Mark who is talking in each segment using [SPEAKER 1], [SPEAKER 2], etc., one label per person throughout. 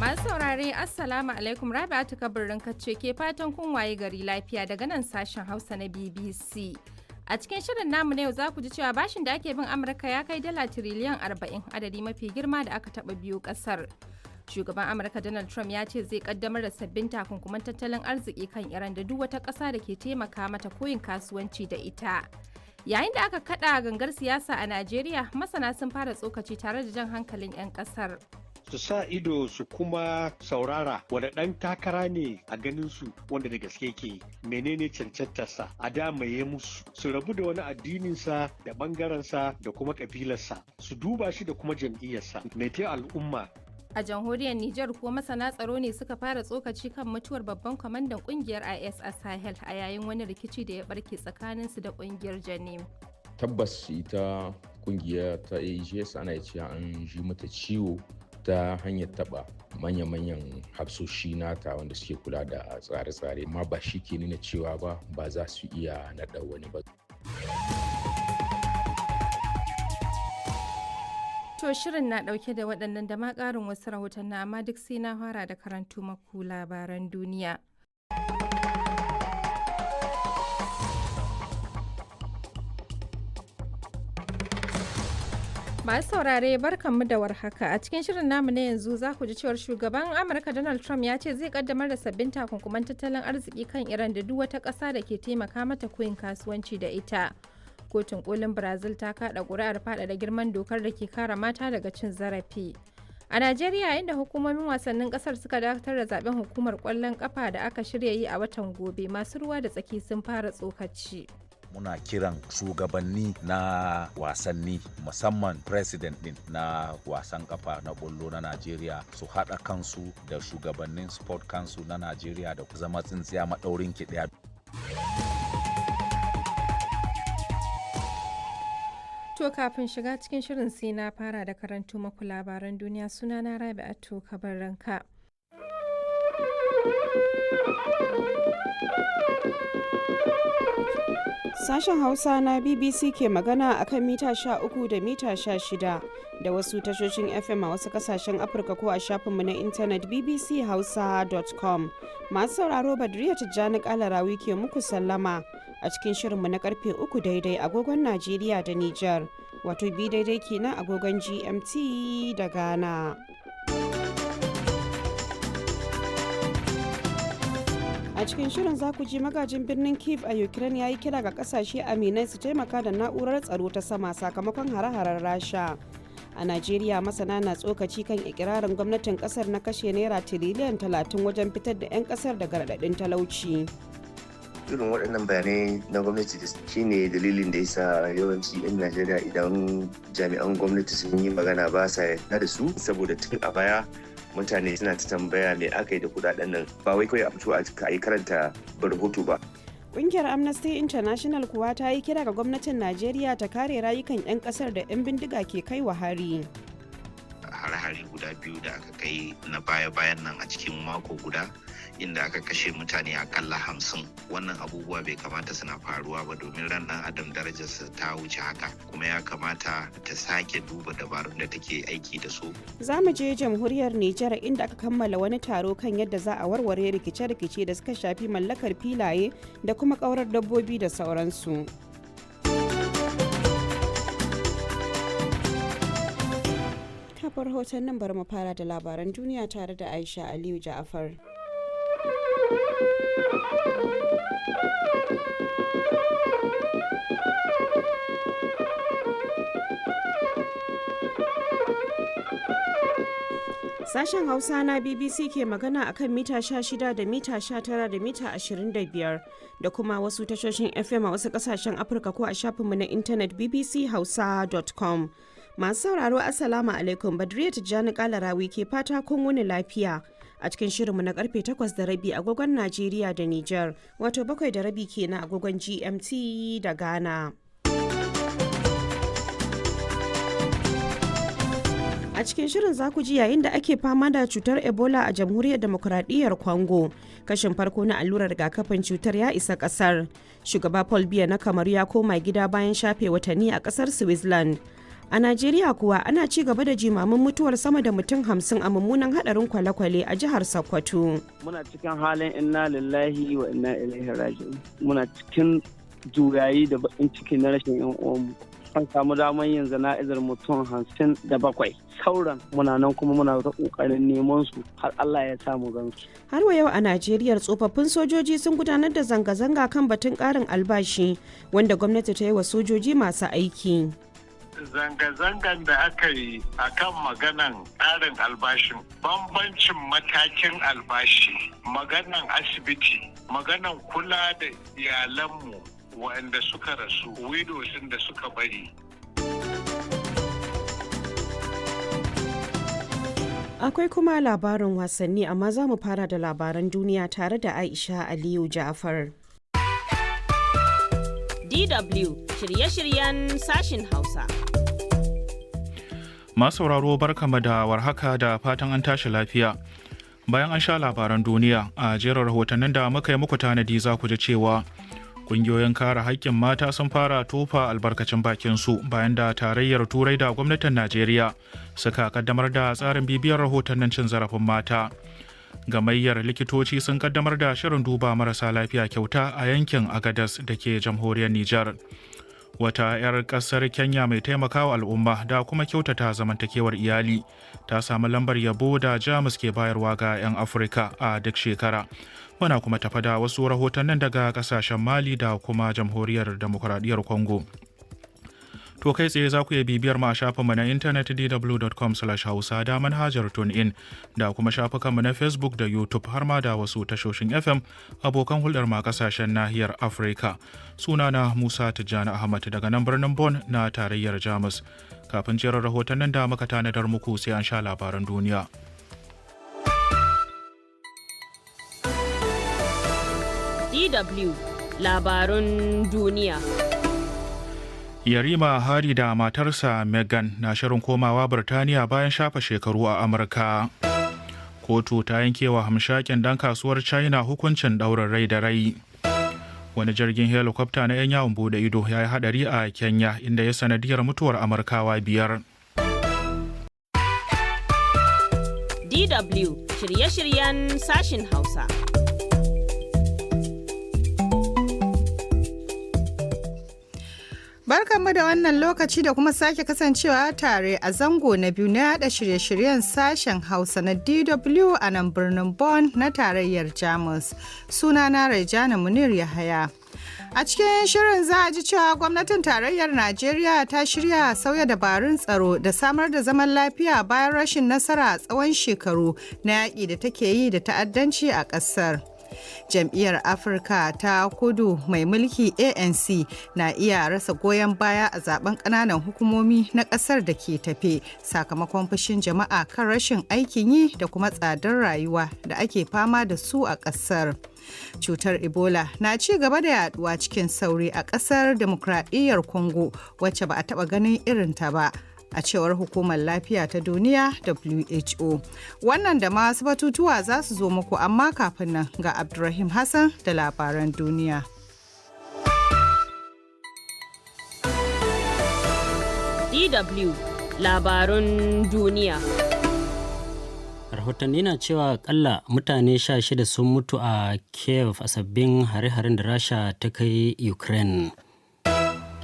[SPEAKER 1] Masu saurare Assalamu alaikum Rabi'atu Kabirin Kacce ke fatan kun waye gari lafiya daga nan sashen Hausa na BBC. A cikin shirin namu na yau za ku ji cewa bashin da ake bin Amurka ya kai dala tiriliyan 40 adadi mafi girma da aka taɓa biyo ƙasar. Shugaban Amurka Donald Trump ya ce zai kaddamar da sabbin takunkuman tattalin arziki kan Iran da duk wata ƙasa da ke taimaka mata koyin kasuwanci da ita. Yayin da aka kaɗa gangar siyasa a Najeriya, masana sun fara tsokaci tare da jan hankalin 'yan ƙasar.
[SPEAKER 2] Su sa ido su kuma saurara wanda ɗan takara ne a ganin su wanda da gaske ke menene cancantarsa a damaye musu su rabu da wani addininsa da ɓangarensa da kuma ƙabilarsa su duba shi da kuma jam'iyyarsa mai al'umma.
[SPEAKER 1] A jamhuriyar Nijar kuwa masana tsaro ne suka fara tsokaci kan mutuwar babban kwamandan kungiyar ISIS Sahel a yayin wani rikici da ya barke tsakaninsu da kungiyar Janim.
[SPEAKER 3] Tabbas ita kungiya ta ISIS ana cewa an ji mata ciwo ta hanyar taba manya-manyan hafsoshi nata wanda suke kula da tsare-tsare, amma ba shi ke nuna cewa ba za su iya naɗa wani ba.
[SPEAKER 1] To shirin na ɗauke da waɗannan da ma ƙarin wasu rahotanni, amma duk sai na fara da karantu maku labaran duniya. Masu saurare barkanmu da warhaka. A cikin shirin namu na yanzu za ku ji cewar shugaban Amurka Donald Trump ya ce zai kaddamar da sabbin takunkuman tattalin arziki kan Iran da duk wata ƙasa da ke taimaka mata koyin kasuwanci da ita. Kotun kolin Brazil ta kada ƙuri'ar faɗaɗa girman dokar da ke kare mata daga cin zarafi. A Najeriya, inda hukumomin wasannin ƙasar suka dakatar da zaben hukumar ƙwallon ƙafa da aka shirya yi a watan gobe, masu ruwa da tsaki sun fara tsokaci.
[SPEAKER 4] Muna kiran shugabanni na wasanni musamman president din na wasan kafa na ƙwallo na Najeriya su haɗa kansu da shugabannin sport council na Najeriya da zama tsintsiya maɗaurin ki ɗaya.
[SPEAKER 1] To kafin shiga cikin shirin sai na fara da karanto maku labaran duniya, sunana Rabi'atu Kabirin.
[SPEAKER 5] Sashen Hausa na BBC ke magana a kan mita 13 da mita 16 da wasu tashoshin FM a wasu kasashen Afirka ko a shafinmu na intanet bbchausa.com. Masu sauraro Badriya Tijjani Kalarawi ke muku sallama a cikin shirinmu na karfe 3 daidai agogon Najeriya da Nijar, wato 2 daidai kenan agogon GMT da Ghana. A cikin shirin za ku ji magajin birnin Kyiv a Ukraine ya yi kira ga kasashe aminai su taimaka da na'urar tsaro ta sama sakamakon hare-haren Rasha. A Najeriya, masana na tsokaci kan ikirarin gwamnatin kasar na kashe naira tiriliyan 30 wajen fitar da 'yan kasar daga raɗaɗin talauci.
[SPEAKER 6] Irin waɗannan bayanai na gwamnati shine dalilin da yasa yawanci 'yan Najeriya idan jami'an gwamnati sun yi magana ba sa yarda da su, saboda tun a baya mutane suna ta tambaya me aka yi da kudaden nan, ba wai kawai a fito a yi karanta rahoto ba.
[SPEAKER 5] Ƙungiyar Amnesty International kuwa ta yi kira ga gwamnatin Najeriya ta kare rayukan 'yan ƙasar da 'yan bindiga ke kai wa hari.
[SPEAKER 7] Hare-hare guda biyu da aka kai na baya-bayan nan a cikin mako guda, inda aka kashe mutane akalla 50. Wannan abubuwa bai kamata suna faruwa ba, domin ran ɗan adam darajarsa ta wuce haka, kuma ya kamata ta sake duba dabarun da take aiki da su.
[SPEAKER 5] Za mu je jamhuriyar Nijar inda aka kammala wani taro kan yadda za a warware rikice-rikice da suka shafi mallakar filaye da kuma ƙaurar dabbobi da sauransu. Kafar hoton nan bari mu fara da labaran duniya tare da Aisha Aliyu Ja'afar. Sashen Hausa na BBC ke magana akan mita 16 da mita 19 da mita 25 da kuma wasu tashoshin FM a wasu kasashen Afirka ko a shafinmu na intanet bbchausa.com. Masu sauraro Assalamu alaikum, Badriya Tijjani Kalarawi ke fata kun wuni lafiya a cikin shirinmu na karfe 8:30 agogon Najeriya da Nijar, wato 7:30 kenan agogon GMT da Ghana. A cikin shirin za ku ji yayin da ake fama da cutar Ebola a jamhuriyar demokuraɗiyyar Congo. Kashin farko na allurar rigakafin cutar ya isa ƙasar. Shugaba Paul Biya na Kamaru ya koma gida bayan shafe watanni a ƙasar Switzerland. A Najeriya kuwa ana ci gaba da jimamin mutuwar sama da mutum 50 a mummunan hadarin kwale-kwale a jihar Sokoto.
[SPEAKER 8] Muna cikin halin inna lillahi wa inna ilaihi raji'un. Muna cikin juyayi da bakin ciki na rashin yan uwanmu. An samu damar yin zana'izar mutum 57. Sauran muna nan kuma muna ta kokarin neman su har Allah ya samu gansu.
[SPEAKER 5] Har wa yau a Najeriya tsofaffin sojoji sun gudanar da zanga-zanga kan batun karin albashi wanda gwamnati ta yi wa sojoji masu aiki.
[SPEAKER 9] Zanga-zangan da aka yi a kan maganan ƙarin albashin, bambancin matakin albashi, maganan asibiti, maganan kula da iyalanmu waɗanda suka rasu, widows da suka bari.
[SPEAKER 5] Akwai kuma labarin wasanni, amma za mu fara da labaran duniya tare da Aisha Aliyu Ja'far.
[SPEAKER 10] DW shirye-shiryen sashin Hausa.
[SPEAKER 11] Masu sauraro barkama da warhaka da fatan an tashi lafiya. Bayan an sha labaran duniya a jerin rahotannin da muka yi muku tanadi za ku ji cewa kungiyoyin kare haƙƙin mata sun fara tofa albarkacin bakin su bayan da tarayyar Turai da gwamnatin Najeriya suka kaddamar da tsarin bibiyar rahotannin cin zarafin mata. Gamayyar likitoci sun kaddamar da shirin duba marasa lafiya kyauta a yankin Agadas da ke jamhuriyar Nijar. Wata 'yar ƙasar Kenya mai taimakawa al'umma da kuma kyautata zamantakewar iyali ta samu lambar yabo da Jamus ke bayarwa ga 'yan Afirka a duk shekara. Muna kuma tafa da wasu rahotannin daga ƙasashen Mali da kuma jamhuriyar demokuraɗiyyar Congo. To kai tsaye za ku iya bibiyar mu a shafinmu na intanet dw.com/hausa da manhajar TuneIn da kuma shafukanmu na Facebook da YouTube har ma da wasu tashoshin FM abokan hulɗar ma kasashen nahiyar Afirka. Sunana Musa Tijjani Ahmad daga nan birnin Bonn na tarayyar Jamus. Kafin jerin rahotannin da muka tanadar muku sai an sha labaran duniya.
[SPEAKER 10] DW labarun duniya.
[SPEAKER 11] Yarima Hari da matarsa Meghan na shirin komawa Birtaniya bayan shafa shekaru a Amurka. Kotu ta yankewa hamshakin dan kasuwar China hukuncin ɗaurin rai da rai. Wani jirgin helikwafta na 'yan yawon bude ido ya yi hadari a Kenya inda ya sanadiyar mutuwar Amurkawa 5.
[SPEAKER 10] DW shirye-shiryen sashin Hausa.
[SPEAKER 12] Barkanmu da wannan lokaci da kuma sake kasancewa tare a zango na biyu na yada shirye-shiryen sashen Hausa na DW a nan birnin Bonn na tarayyar Jamus. Sunana Rajana Munir Yahaya. A cikin shirin za a ji cewa gwamnatin tarayyar Najeriya ta shirya sauya dabarun tsaro da samar da zaman lafiya bayan rashin nasara a tsawon shekaru na yaƙi da take yi da ta'addanci a ƙasar. Jam'iyyar Afirka ta Kudu mai mulki ANC na iya rasa goyon baya a zaben ƙananan hukumomi na ƙasar da ke tafe sakamakon fushin jama'a kan rashin aikin yi da kuma tsadar rayuwa da ake fama da su a ƙasar. Cutar Ebola na ci gaba da yaduwa cikin sauri a ƙasar Demokradiyyar Congo wacce ba a taɓa ganin irinta ba. A cewar Hukumar Lafiya ta Duniya WHO. Wannan da masu batutuwa za su zo muku, amma kafin nan ga Abdulrahim Hassan da labaran duniya.
[SPEAKER 10] DW labarun duniya.
[SPEAKER 13] Rahotanni na cewa akalla mutane 16 sun mutu a Kyiv a sabbin hare-haren da Rasha ta kai Ukraine.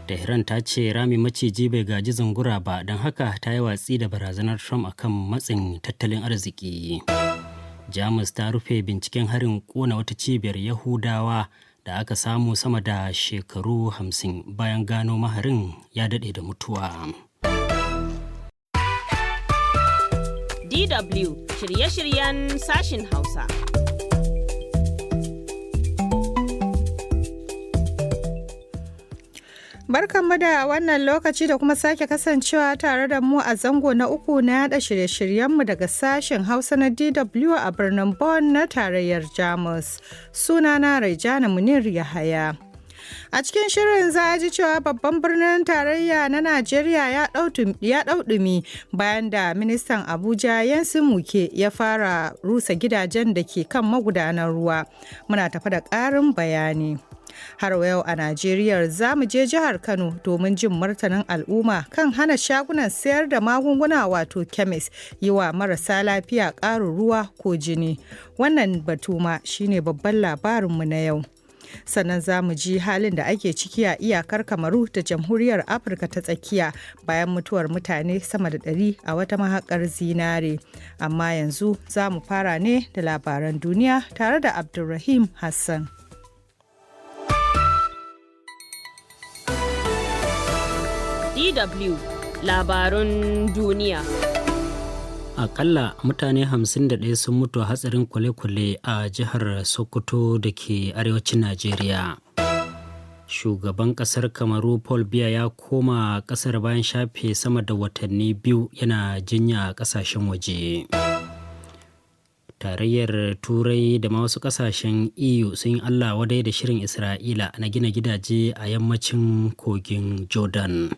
[SPEAKER 13] Tehran ta ce rami maciji bai gaji zungura ba, don haka ta yi watsi da barazanar Trump akan matsin tattalin arziki. Jamus ta rufe binciken harin kona wata cibiyar Yahudawa da aka samu sama da shekaru 50 bayan gano maharin ya daɗe da mutuwa.
[SPEAKER 10] DW shirye-shiryen sashin Hausa.
[SPEAKER 12] Barkanmu da wannan lokaci da kuma sake kasancewa tare da mu a zango na uku na yada shirye-shiryenmu daga sashen Hausa na DW a birnin Bonn na tarayyar Jamus. Sunana Rajana Munir Yahaya. A cikin shirin za a ji cewa babban birnin tarayya na Najeriya ya ɗau ɗumi bayan da ministan Abuja Yansi Muke ya fara rusa gidajen da ke kan magudanar ruwa. Muna tafi da ƙarin bayani. Har yau a Najeriya za mu je jihar Kano domin jin martanin al'umma kan hana shagunan sayar da magunguna wato kemis yi wa marasa lafiya ƙarin ruwa ko jini. Wannan batu ma shine babban labarinmu na yau. Sannan za mu ji halin da ake ciki a iyakar Kamaru da Jamhuriyar Afirka ta Tsakiya bayan mutuwar mutane sama da 100 a wata mahaƙar zinare. Amma yanzu za mu fara ne da labaran duniya tare da Abdulrahim Hassan.
[SPEAKER 10] DW labarun duniya.
[SPEAKER 13] Akalla mutane 51 sun mutu a hatsarin kwale-kwale a jihar Sokoto da ke arewacin Najeriya. Shugaban kasar Kamaru Paul Biya ya koma kasar bayan shafe sama da watanni 2 yana jinya a kasashen waje. Tarayyar Turai da ma wasu kasashen EU sun yi Allah wadai da shirin Isra'ila na gina gidaje a yammacin kogin Jordan.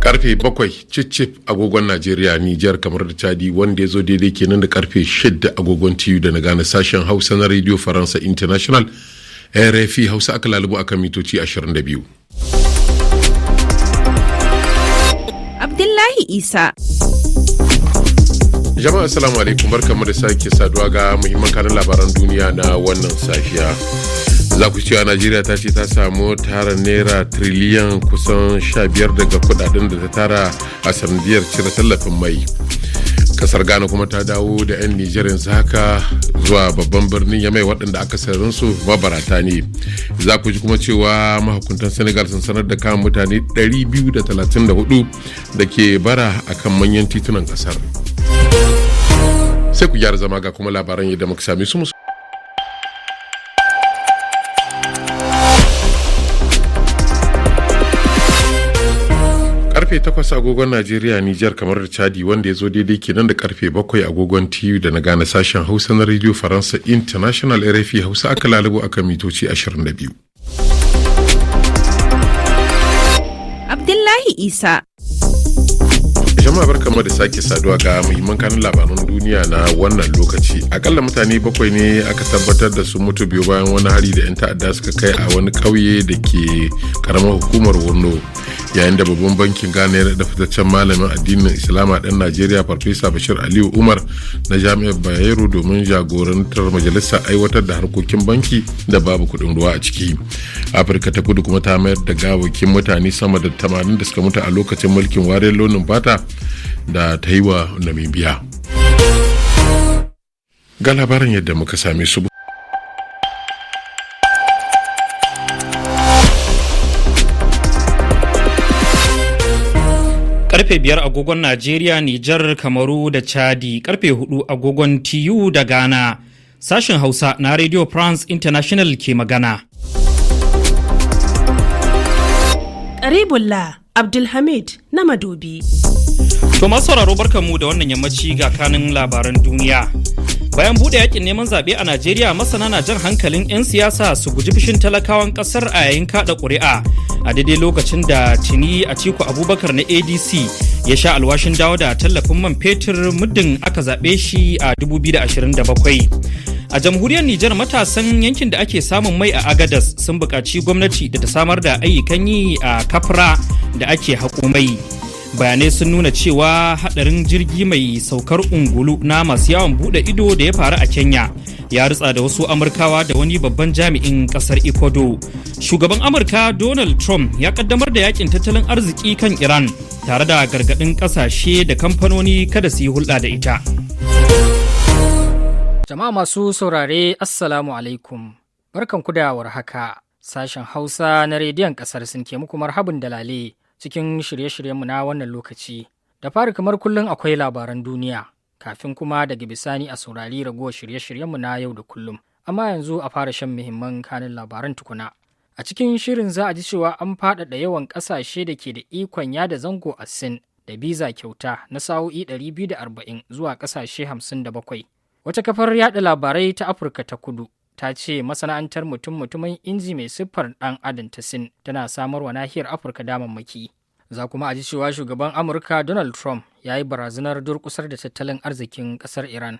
[SPEAKER 14] Karfe 7 cicif agogon Najeriya, Nijar, kamar da Chadi, wanda ya zo daidai kenan da karfe 6 agogon TU da na gane sashen Hausa na Radio Faransa International RFI Hausa aka lalubu akan mitoci 22.
[SPEAKER 5] Abdullahi Isa.
[SPEAKER 14] Jama'a assalamu alaikum, barkamu da sake saduwa ga muhimman kanin labaran duniya na wannan safiya. Za ku cewa Najeriya ta ce ta samu tara naira tiriliyan kusan 15 daga kudaden da ta tara a sanadiyar cire tallafin mai. Kasar Ghana kuma ta dawo da 'yan Nijar yanzu haka zuwa babban birnin Yamai waɗanda akasarinsu mabarata ne. Za ku ji kuma cewa mahukuntan Senegal sun sanar da kama mutane 234 da ke bara akan manyan titunan kasar. Sai ku gyara zama ga kuma labaran yadda muka sami su. Karfe 8 agogon Najeriya, Nijar, kamar da Chadi, wanda ya zo daidai kenan da karfe 7 agogon TU da na gane sashen Hausa na Radio Faransa International RFI Hausa aka lalubo akan mitoci 22.
[SPEAKER 5] Abdullahi Isa.
[SPEAKER 14] Jama'a barkamu da sake saduwa ga muhimman kanun labaran duniya na wannan lokaci. Akalla mutane 7 ne aka tabbatar da su mutu biyu bayan wani hari da 'yan ta'adda suka kai a wani ƙauye da ke karamar hukumar Wurno. Yayin da babban bankin Ghana ya da fitaccen malamin addinin Islama ɗan Najeriya Farfesa Bashir Aliyu Umar na Jami'ar Bayero domin jagorantar majalisar aiwatar da harkokin banki da babu kuɗin ruwa a ciki. Afirka ta Kudu kuma ta mayar da gawakin mutane sama da 80 da suka mutu a lokacin mulkin wariyar launin fata da ta yi wa Namibia. Ga labarin yadda muka same su.
[SPEAKER 15] Karfe 5 agogon Najeriya, Nijar, Kamaru da Chadi, karfe 4 agogon TU da Ghana. Sashen Hausa na Radio France International ke magana.
[SPEAKER 5] Karibullah Abdulhamid na Madobi.
[SPEAKER 15] To masu sauraro barkanmu da wannan yammaci ga kanin labaran duniya. Bayan bude yakin neman zaɓe a Najeriya, masana na jan hankalin 'yan siyasa su guji fushin talakawan ƙasar a yayin kaɗa ƙuri'a. A daidai lokacin da tuni Atiku Abubakar na ADC ya sha alwashin dawo da tallafin man fetur muddin aka zaɓe shi a 2027. A jamhuriyar Nijar, matasan yankin da ake samun mai a Agadas sun buƙaci gwamnati da ta samar da ayyukan yi a Kafra da ake haƙo mai. Bayanai sun nuna cewa hadarin jirgi mai saukar ungulu na masu yawon bude ido da ya faru a Kenya ya ritsa da wasu Amurkawa da wani babban jami'in kasar Ecuador. Shugaban Amurka Donald Trump ya kaddamar da yakin tattalin arziki kan Iran tare da gargadin kasashe da kamfanoni kada su yi hulɗa da ita.
[SPEAKER 16] Jama'a masu saurare, Assalamu alaikum. Barkanku da warhaka. Sashen Hausa na rediyon kasar sun ke muku marhabin dalale cikin shirye-shiryenmu na wannan lokaci. Da fari kamar kullum akwai labaran duniya, kafin kuma daga bisani a saurari ragowar shirye-shiryenmu na yau da kullum. Amma yanzu a fara shan muhimman kanin labaran tukuna. A cikin shirin za a ji cewa an faɗaɗa yawan ƙasashe da ke da ikon yada zango a Sin da biza kyauta na sa'o'i 240 zuwa ƙasashe 57. Wata kafar yada labarai ta Afirka ta Kudu ta ce masana'antar mutum-mutumin inji mai siffar ɗan adam ta Sin tana samarwa nahiyar Afirka damammaki. Za kuma a ji cewa shugaban Amurka Donald Trump ya yi barazanar durƙusar da tattalin arzikin ƙasar Iran.